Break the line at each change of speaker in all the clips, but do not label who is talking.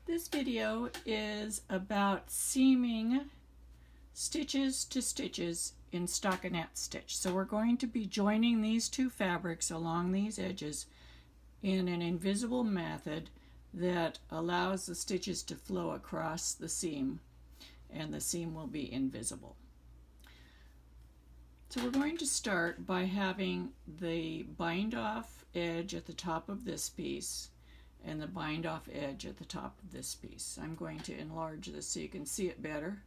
This video is about seaming stitches to stitches in Stockinette Stitch. So we're going to be joining these two fabrics along these edges in an invisible method that allows the stitches to flow across the seam, and the seam will be invisible. So we're going to start by having the bind off edge at the top of this piece and the bind off edge at the top of this piece. I'm going to enlarge this so you can see it better.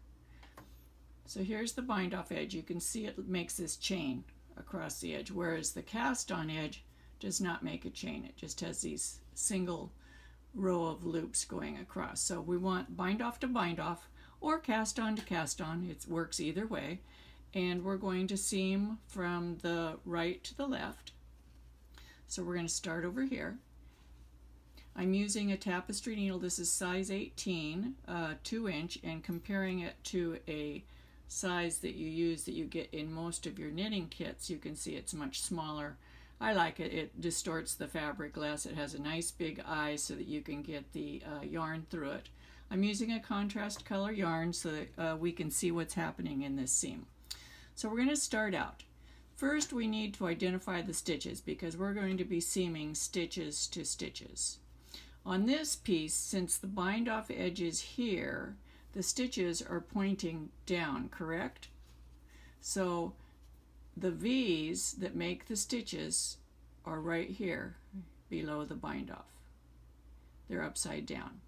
So here's the bind off edge. You can see it makes this chain across the edge, whereas the cast on edge does not make a chain. It just has these single row of loops going across. So we want bind off to bind off or cast on to cast on. It works either way. And we're going to seam from the right to the left. So we're going to start over here. I'm using a tapestry needle. This is size 18, 2-inch, and comparing it to a size that you use that you get in most of your knitting kits, you can see it's much smaller. I like it. It distorts the fabric less. It has a nice big eye so that you can get the yarn through it. I'm using a contrast color yarn so that we can see what's happening in this seam. So we're going to start out. First, we need to identify the stitches because we're going to be seaming stitches to stitches. On this piece, since the bind off edge is here, the stitches are pointing down, correct? So the V's that make the stitches are right here below the bind off. They're upside down.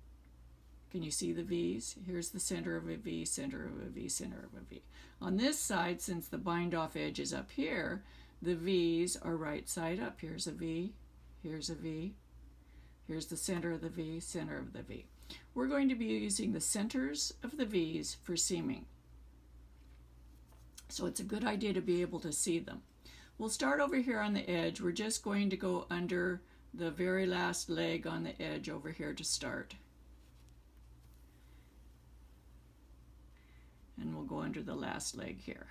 Can you see the V's? Here's the center of a V, center of a V, center of a V. On this side, since the bind off edge is up here, the V's are right side up. Here's a V, here's a V. Here's the center of the V, center of the V. We're going to be using the centers of the V's for seaming. So it's a good idea to be able to see them. We'll start over here on the edge. We're just going to go under the very last leg on the edge over here to start. And we'll go under the last leg here.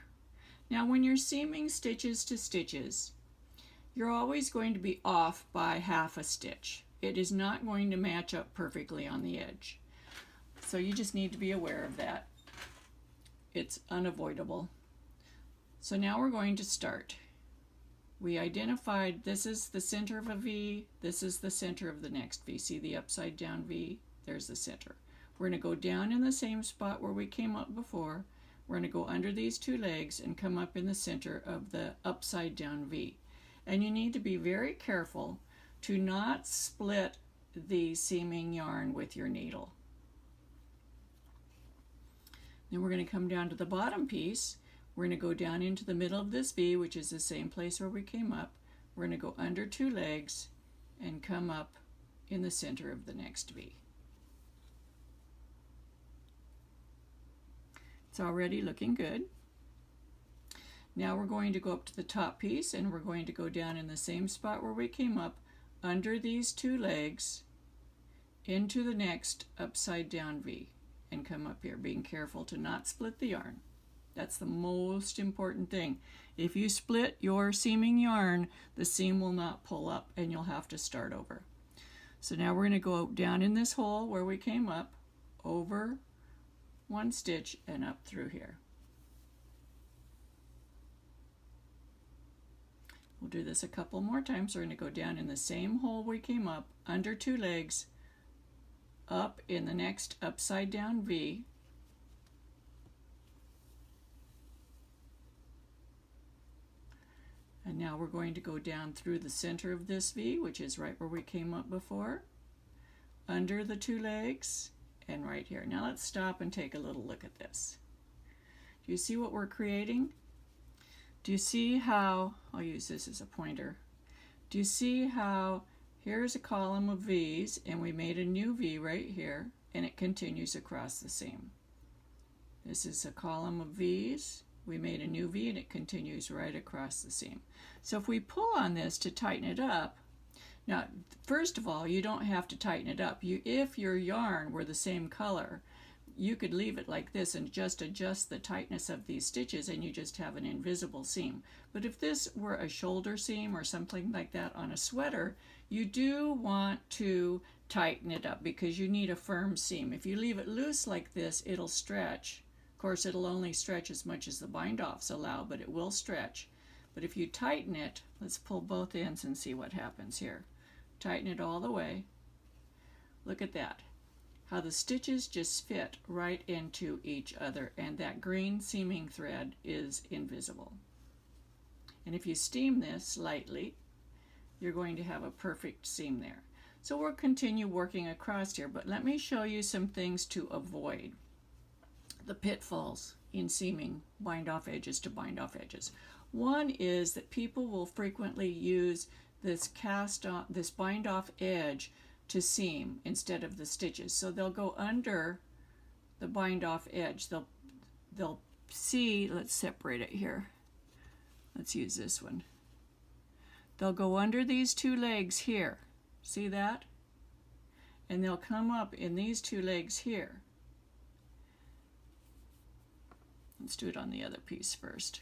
Now when you're seaming stitches to stitches, you're always going to be off by half a stitch. It is not going to match up perfectly on the edge. So you just need to be aware of that. It's unavoidable. So now we're going to start. We identified this is the center of a V, this is the center of the next V. See the upside down V? There's the center. We're going to go down in the same spot where we came up before. We're going to go under these two legs and come up in the center of the upside down V. And you need to be very careful to not split the seaming yarn with your needle. Then we're going to come down to the bottom piece. We're going to go down into the middle of this V, which is the same place where we came up. We're going to go under two legs and come up in the center of the next V. It's already looking good. Now we're going to go up to the top piece and we're going to go down in the same spot where we came up, under these two legs, into the next upside down V, and come up here, being careful to not split the yarn. That's the most important thing. If you split your seaming yarn, the seam will not pull up and you'll have to start over. So now we're going to go down in this hole where we came up, over one stitch and up through here. We'll do this a couple more times. We're going to go down in the same hole we came up, under two legs, up in the next upside down V, and now we're going to go down through the center of this V, which is right where we came up before, under the two legs, and right here. Now let's stop and take a little look at this. Do you see what we're creating? Do you see how, I'll use this as a pointer. Do you see how here's a column of V's and we made a new V right here and it continues across the seam. This is a column of V's. We made a new V and it continues right across the seam. So if we pull on this to tighten it up, now first of all, you don't have to tighten it up. If your yarn were the same color, you could leave it like this and just adjust the tightness of these stitches and you just have an invisible seam. But if this were a shoulder seam or something like that on a sweater, you do want to tighten it up because you need a firm seam. If you leave it loose like this, it'll stretch. Of course, it'll only stretch as much as the bind-offs allow, but it will stretch. But if you tighten it, let's pull both ends and see what happens here. Tighten it all the way. Look at that. How the stitches just fit right into each other, and that green seaming thread is invisible. And if you steam this lightly, you're going to have a perfect seam there. So we'll continue working across here, but let me show you some things to avoid. The pitfalls in seaming bind-off edges to bind-off edges. One is that people will frequently use this bind-off edge to seam instead of the stitches. So they'll go under the bind-off edge. They'll see, let's separate it here. Let's use this one. They'll go under these two legs here. See that? And they'll come up in these two legs here. Let's do it on the other piece first.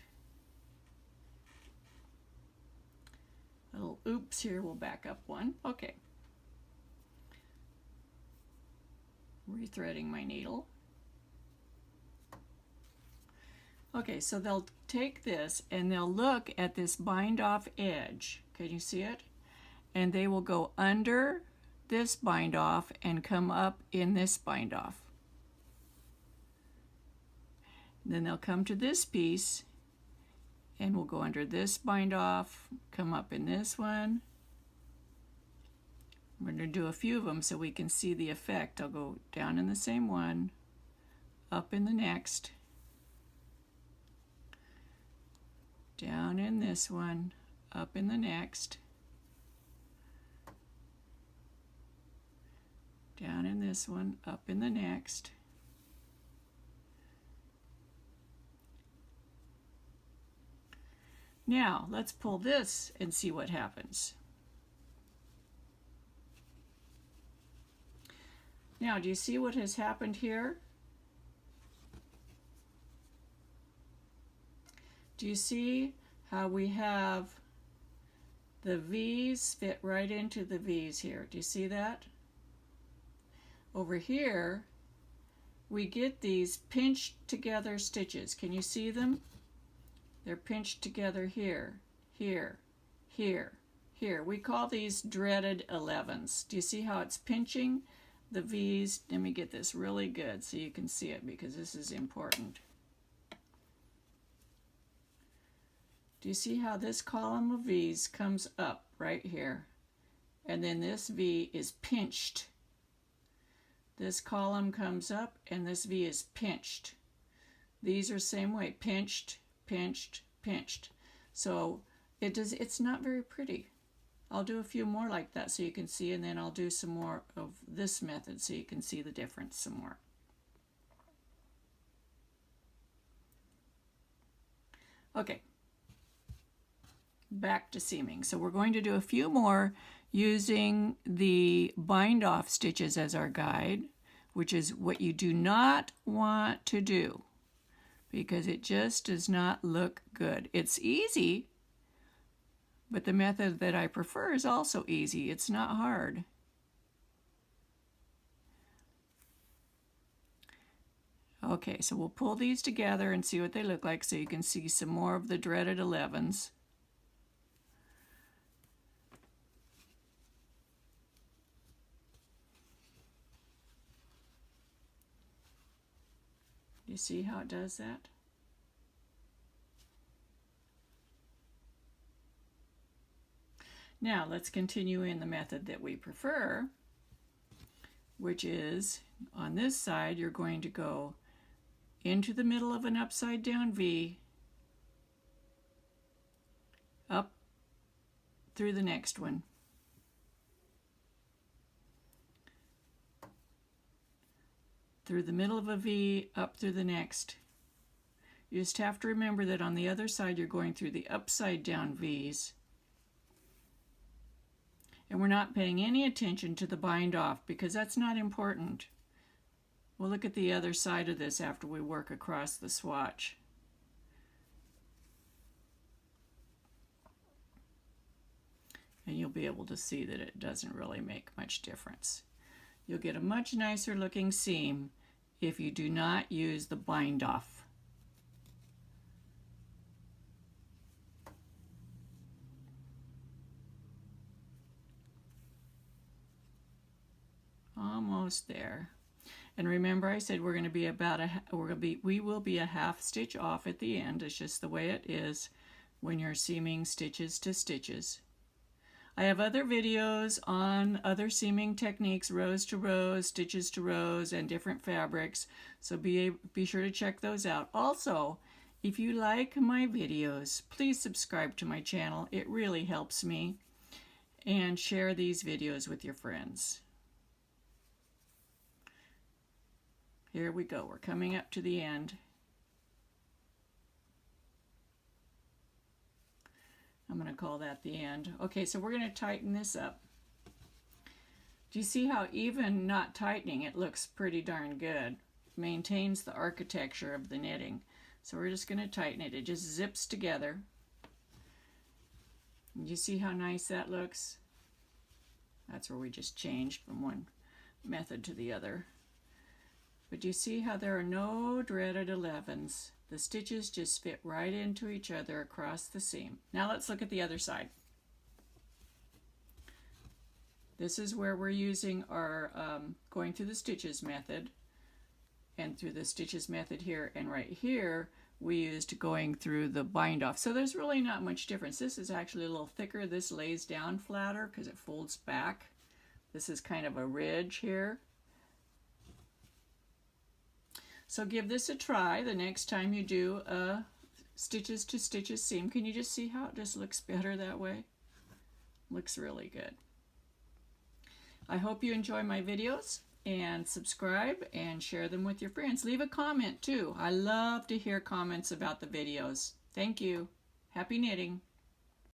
A little oops here, we'll back up one. Okay. Rethreading my needle. Okay, so they'll take this and they'll look at this bind-off edge. Can you see it? And they will go under this bind-off and come up in this bind-off. Then they'll come to this piece and we'll go under this bind-off, come up in this one. I'm going to do a few of them so we can see the effect. I'll go down in the same one, up in the next, down in this one, up in the next, down in this one, up in the next. Now, let's pull this and see what happens. Now, do you see what has happened here? Do you see how we have the V's fit right into the V's here? Do you see that? Over here, we get these pinched together stitches. Can you see them? They're pinched together here, here, here, here. We call these dreaded 11s. Do you see how it's pinching the V's? Let me get this really good so you can see it because this is important. Do you see how this column of V's comes up right here? And then this V is pinched. This column comes up and this V is pinched. These are same way, pinched, pinched, pinched. So it's not very pretty. I'll do a few more like that so you can see, and then I'll do some more of this method so you can see the difference some more. Okay, back to seaming. So we're going to do a few more using the bind-off stitches as our guide, which is what you do not want to do, because it just does not look good. It's easy, but the method that I prefer is also easy. It's not hard. Okay, so we'll pull these together and see what they look like so you can see some more of the dreaded 11s. You see how it does that? Now let's continue in the method that we prefer, which is on this side you're going to go into the middle of an upside down V, up through the next one, through the middle of a V, up through the next. You just have to remember that on the other side you're going through the upside down V's, and we're not paying any attention to the bind off because that's not important. We'll look at the other side of this after we work across the swatch. And you'll be able to see that it doesn't really make much difference. You'll get a much nicer looking seam if you do not use the bind off. Almost there. And remember, I said we're going to be about we will be a half stitch off at the end. It's just the way it is when you're seaming stitches to stitches. I have other videos on other seaming techniques, rows to rows, stitches to rows, and different fabrics, so be sure to check those out. Also, if you like my videos, please subscribe to my channel. It really helps me. And share these videos with your friends. Here we go. We're coming up to the end. I'm going to call that the end. Okay, so we're going to tighten this up. Do you see how even not tightening it looks pretty darn good? Maintains the architecture of the knitting. So we're just going to tighten it. It just zips together. Do you see how nice that looks? That's where we just changed from one method to the other. But do you see how there are no dreaded 11s? The stitches just fit right into each other across the seam. Now let's look at the other side. This is where we're using our going through the stitches method, and through the stitches method here, and right here we used going through the bind off. So there's really not much difference. This is actually a little thicker. This lays down flatter because it folds back. This is kind of a ridge here. So give this a try the next time you do a stitches to stitches seam. Can you just see how it just looks better that way? Looks really good. I hope you enjoy my videos, and subscribe and share them with your friends. Leave a comment too. I love to hear comments about the videos. Thank you. Happy knitting.